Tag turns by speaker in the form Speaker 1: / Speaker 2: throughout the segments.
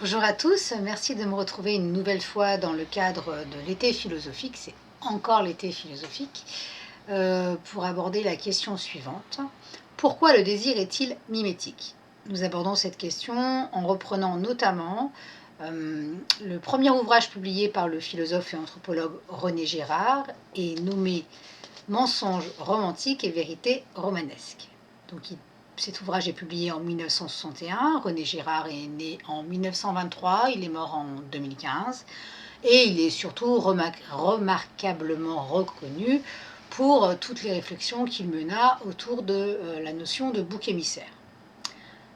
Speaker 1: Bonjour à tous, merci de me retrouver une nouvelle fois dans le cadre de l'été philosophique, c'est encore l'été philosophique, pour aborder la question suivante. Pourquoi le désir est-il mimétique? Nous abordons cette question en reprenant notamment le premier ouvrage publié par le philosophe et anthropologue René Girard et nommé Mensonges romantiques et vérités romanesques. Donc, cet ouvrage est publié en 1961. René Girard est né en 1923, il est mort en 2015. Et il est surtout remarquablement reconnu pour toutes les réflexions qu'il mena autour de la notion de bouc émissaire.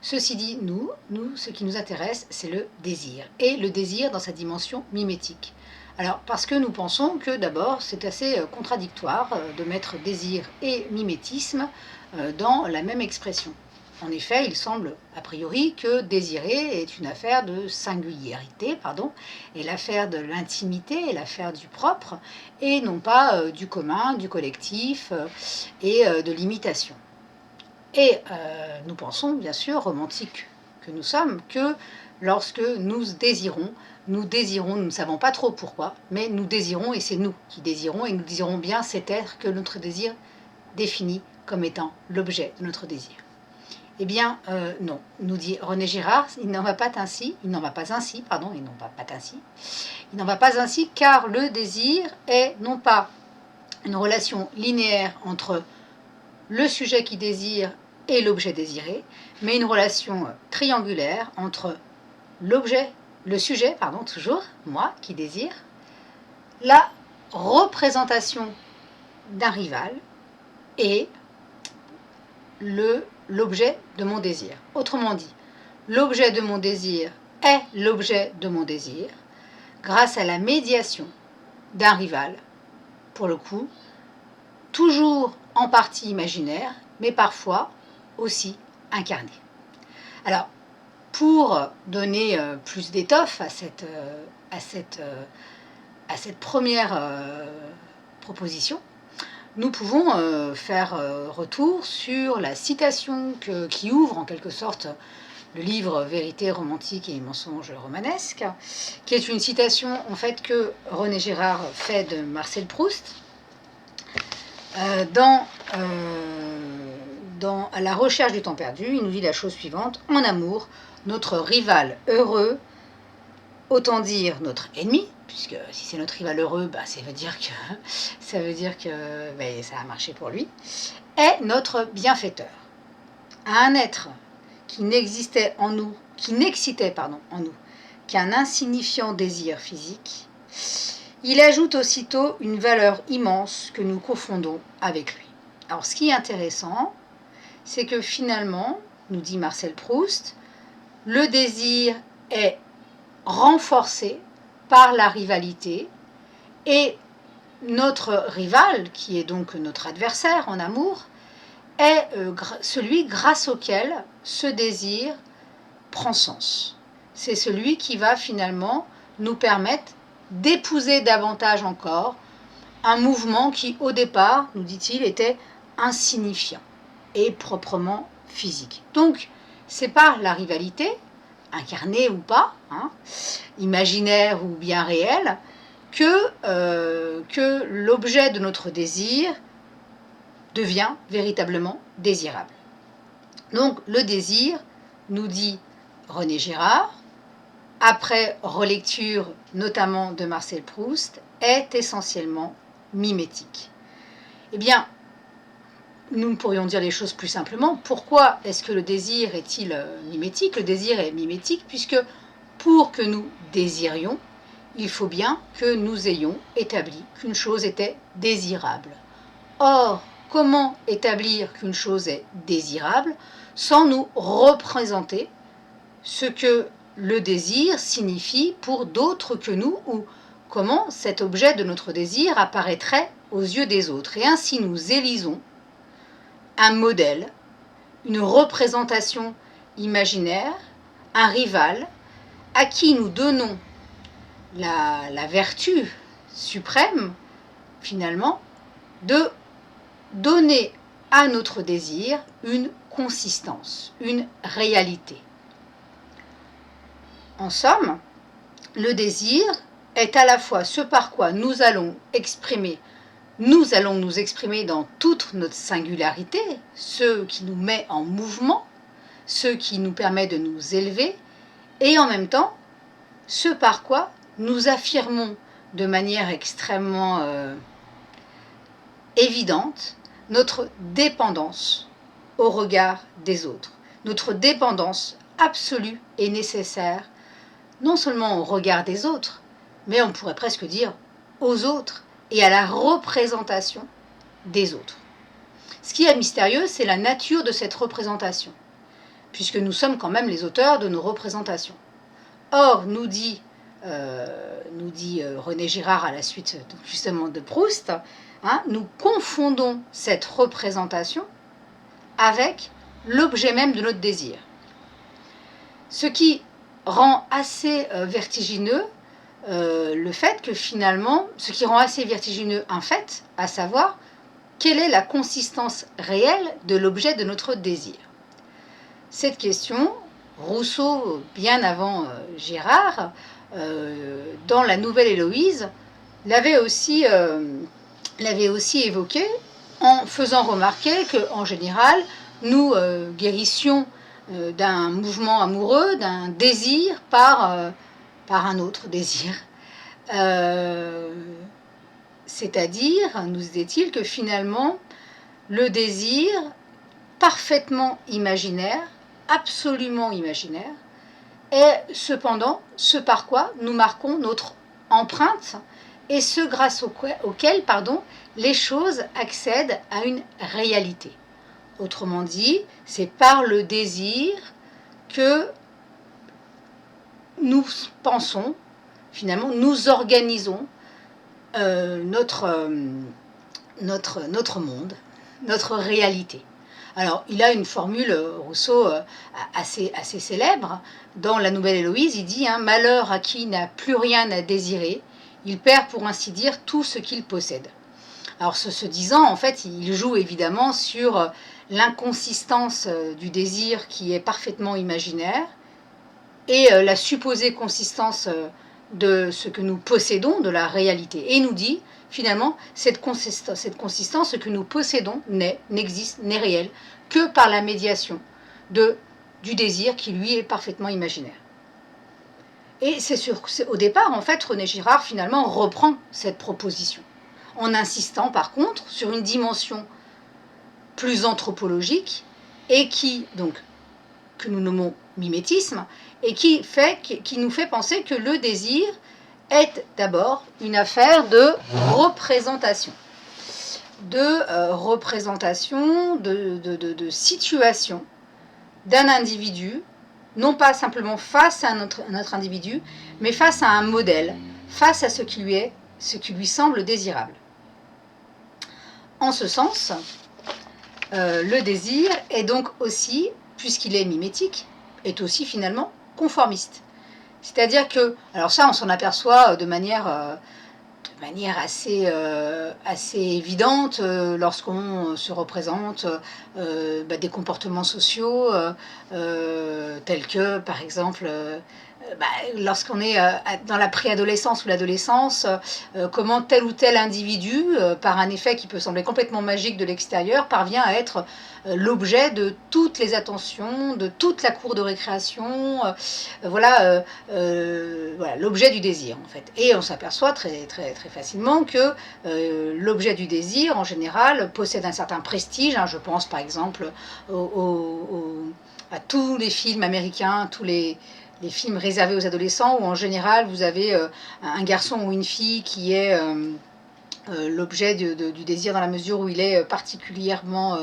Speaker 1: Ceci dit, nous, ce qui nous intéresse, c'est le désir. Et le désir dans sa dimension mimétique. Alors, parce que nous pensons que d'abord, c'est assez contradictoire de mettre désir et mimétisme dans la même expression. En effet, il semble a priori que désirer est une affaire de singularité, et l'affaire de l'intimité et l'affaire du propre, et non pas du commun, du collectif et de l'imitation. Et nous pensons, bien sûr, romantiques que nous sommes, que lorsque nous désirons, nous ne savons pas trop pourquoi, mais nous désirons et c'est nous qui désirons et nous désirons bien cet être que notre désir définit comme étant l'objet de notre désir. Eh bien, non, nous dit René Girard, il n'en va pas ainsi, car le désir est non pas une relation linéaire entre le sujet qui désire et l'objet désiré, mais une relation triangulaire entre le sujet, toujours, moi qui désire, la représentation d'un rival et l'objet de mon désir. Autrement dit, l'objet de mon désir est l'objet de mon désir grâce à la médiation d'un rival, pour le coup, toujours en partie imaginaire, mais parfois aussi incarné. Alors, pour donner plus d'étoffe à cette première proposition, nous pouvons faire retour sur la citation qui ouvre en quelque sorte le livre Vérité romantique et mensonges romanesques, qui est une citation en fait que René Girard fait de Marcel Proust dans À la recherche du temps perdu. Il nous dit la chose suivante: en amour, notre rival heureux, autant dire notre ennemi, puisque si c'est notre rival heureux, ça veut dire que ça a marché pour lui, est notre bienfaiteur. À un être qui n'excitait en nous qu'un insignifiant désir physique, il ajoute aussitôt une valeur immense que nous confondons avec lui. Alors, ce qui est intéressant, c'est que finalement, nous dit Marcel Proust, le désir est renforcé par la rivalité et notre rival, qui est donc notre adversaire en amour, est celui grâce auquel ce désir prend sens. C'est celui qui va finalement nous permettre d'épouser davantage encore un mouvement qui, au départ, nous dit-il, était insignifiant et proprement physique. Donc, c'est par la rivalité, incarnée ou pas, imaginaire ou bien réelle, que l'objet de notre désir devient véritablement désirable. Donc, le désir, nous dit René Girard, après relecture notamment de Marcel Proust, est essentiellement mimétique. Eh bien, nous pourrions dire les choses plus simplement. Pourquoi est-ce que le désir est-il mimétique? Le désir est mimétique puisque pour que nous désirions, il faut bien que nous ayons établi qu'une chose était désirable. Or, comment établir qu'une chose est désirable sans nous représenter ce que le désir signifie pour d'autres que nous, ou comment cet objet de notre désir apparaîtrait aux yeux des autres. Et ainsi nous élisons un modèle, une représentation imaginaire, un rival à qui nous donnons la vertu suprême, finalement, de donner à notre désir une consistance, une réalité. En somme, le désir est à la fois ce par quoi nous allons nous exprimer dans toute notre singularité, ce qui nous met en mouvement, ce qui nous permet de nous élever, et en même temps, ce par quoi nous affirmons de manière extrêmement évidente notre dépendance au regard des autres, notre dépendance absolue et nécessaire, non seulement au regard des autres, mais on pourrait presque dire aux autres et à la représentation des autres. Ce qui est mystérieux, c'est la nature de cette représentation, puisque nous sommes quand même les auteurs de nos représentations. Or, nous dit René Girard à la suite justement de Proust, nous confondons cette représentation avec l'objet même de notre désir. Ce qui rend assez vertigineux le fait que finalement, ce qui rend assez vertigineux un fait, à savoir quelle est la consistance réelle de l'objet de notre désir. Cette question, Rousseau, bien avant Girard, dans La Nouvelle Héloïse, l'avait aussi évoqué en faisant remarquer qu'en général, nous guérissions d'un mouvement amoureux, d'un désir par un autre désir. C'est-à-dire, nous disait-il, que finalement, le désir parfaitement imaginaire, absolument imaginaire, est cependant ce par quoi nous marquons notre empreinte et ce grâce auquel les choses accèdent à une réalité. Autrement dit, c'est par le désir que nous pensons, finalement, nous organisons notre monde, notre réalité. Alors, il a une formule, Rousseau, assez célèbre. Dans La Nouvelle Héloïse, il dit « Malheur à qui n'a plus rien à désirer, il perd pour ainsi dire tout ce qu'il possède ». Alors, ce disant, en fait, il joue évidemment sur l'inconsistance du désir qui est parfaitement imaginaire et la supposée consistance de ce que nous possédons, de la réalité. Et il nous dit, finalement, cette consistance, ce que nous possédons n'existe, n'est réel que par la médiation du désir qui, lui, est parfaitement imaginaire. Et au départ, en fait, René Girard, finalement, reprend cette proposition, en insistant, par contre, sur une dimension plus anthropologique, et que nous nommons mimétisme, et qui nous fait penser que le désir est d'abord une affaire de représentation, de situation d'un individu, non pas simplement face à un autre individu, mais face à un modèle, face à ce qui lui semble désirable. En ce sens, le désir est donc aussi, puisqu'il est mimétique, est aussi finalement conformiste. C'est-à-dire que, alors ça on s'en aperçoit de manière assez évidente lorsqu'on se représente des comportements sociaux tels que, par exemple, lorsqu'on est dans la préadolescence ou l'adolescence, comment tel ou tel individu, par un effet qui peut sembler complètement magique de l'extérieur, parvient à être l'objet de toutes les attentions, de toute la cour de récréation, voilà l'objet du désir en fait. Et on s'aperçoit très facilement que l'objet du désir en général possède un certain prestige, je pense par exemple à tous les films américains, tous les films réservés aux adolescents, où en général vous avez un garçon ou une fille qui est l'objet du désir dans la mesure où il est particulièrement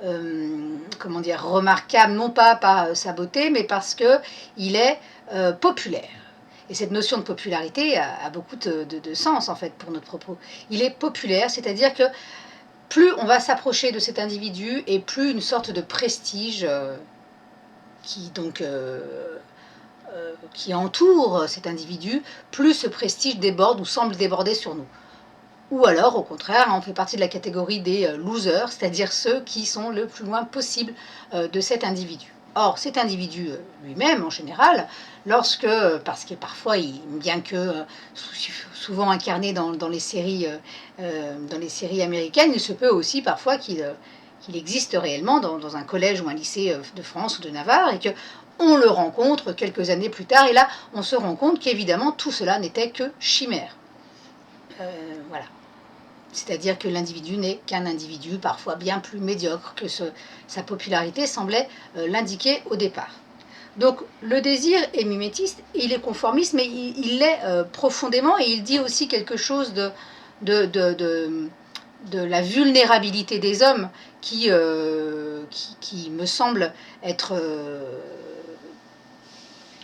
Speaker 1: remarquable, non pas par sa beauté, mais parce qu'il est populaire. Et cette notion de popularité a beaucoup de sens en fait pour notre propos. Il est populaire, c'est-à-dire que plus on va s'approcher de cet individu et plus une sorte de prestige qui entoure cet individu, plus ce prestige déborde ou semble déborder sur nous. Ou alors, au contraire, on fait partie de la catégorie des losers, c'est-à-dire ceux qui sont le plus loin possible de cet individu. Or, cet individu lui-même, en général, parce que parfois, bien que souvent incarné dans les séries américaines, il se peut aussi parfois qu'il existe réellement dans un collège ou un lycée de France ou de Navarre, et qu'on le rencontre quelques années plus tard, et là, on se rend compte qu'évidemment, tout cela n'était que chimère. Voilà. C'est-à-dire que l'individu n'est qu'un individu, parfois bien plus médiocre que sa popularité semblait l'indiquer au départ. Donc le désir est mimétiste, il est conformiste, mais il l'est profondément, et il dit aussi quelque chose de la vulnérabilité des hommes qui me semble être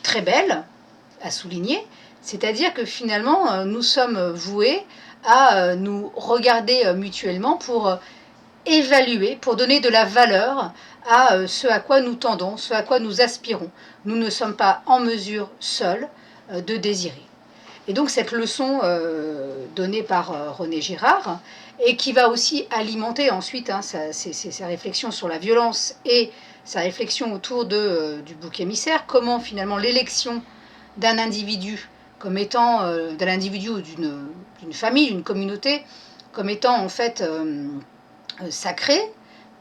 Speaker 1: très belle à souligner. C'est-à-dire que finalement, nous sommes voués à nous regarder mutuellement pour évaluer, pour donner de la valeur à ce à quoi nous tendons, ce à quoi nous aspirons. Nous ne sommes pas en mesure seuls de désirer. Et donc cette leçon donnée par René Girard, et qui va aussi alimenter ensuite sa réflexion sur la violence et sa réflexion autour du bouc émissaire, comment finalement l'élection d'un individu comme étant d'un individu ou d'une famille, d'une communauté, comme étant en fait sacré,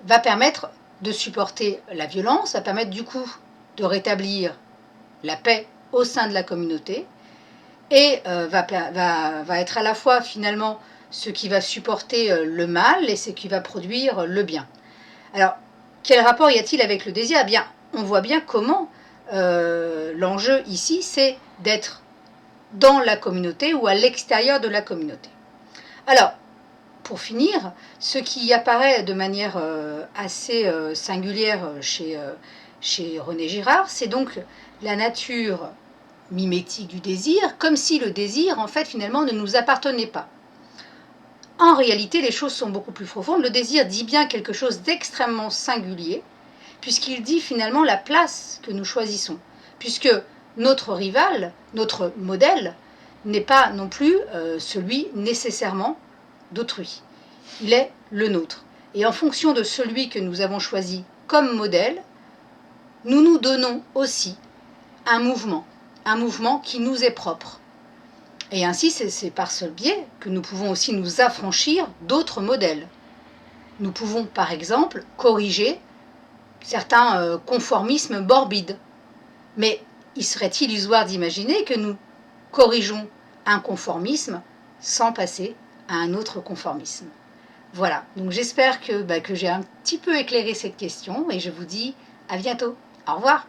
Speaker 1: va permettre de supporter la violence, va permettre du coup de rétablir la paix au sein de la communauté, et va être à la fois finalement ce qui va supporter le mal et ce qui va produire le bien. Alors, quel rapport y a-t-il avec le désir? Eh bien, on voit bien comment l'enjeu ici, c'est d'être dans la communauté ou à l'extérieur de la communauté. Alors, pour finir, ce qui apparaît de manière assez singulière chez René Girard, c'est donc la nature mimétique du désir, comme si le désir, en fait, finalement, ne nous appartenait pas. En réalité, les choses sont beaucoup plus profondes. Le désir dit bien quelque chose d'extrêmement singulier, puisqu'il dit finalement la place que nous choisissons, puisque notre rival, notre modèle, n'est pas non plus celui nécessairement d'autrui. Il est le nôtre. Et en fonction de celui que nous avons choisi comme modèle, nous nous donnons aussi un mouvement qui nous est propre. Et ainsi, c'est par ce biais que nous pouvons aussi nous affranchir d'autres modèles. Nous pouvons, par exemple, corriger certains conformismes morbides. Mais il serait illusoire d'imaginer que nous corrigeons un conformisme sans passer à un autre conformisme. Voilà, donc j'espère que j'ai un petit peu éclairé cette question, et je vous dis à bientôt. Au revoir.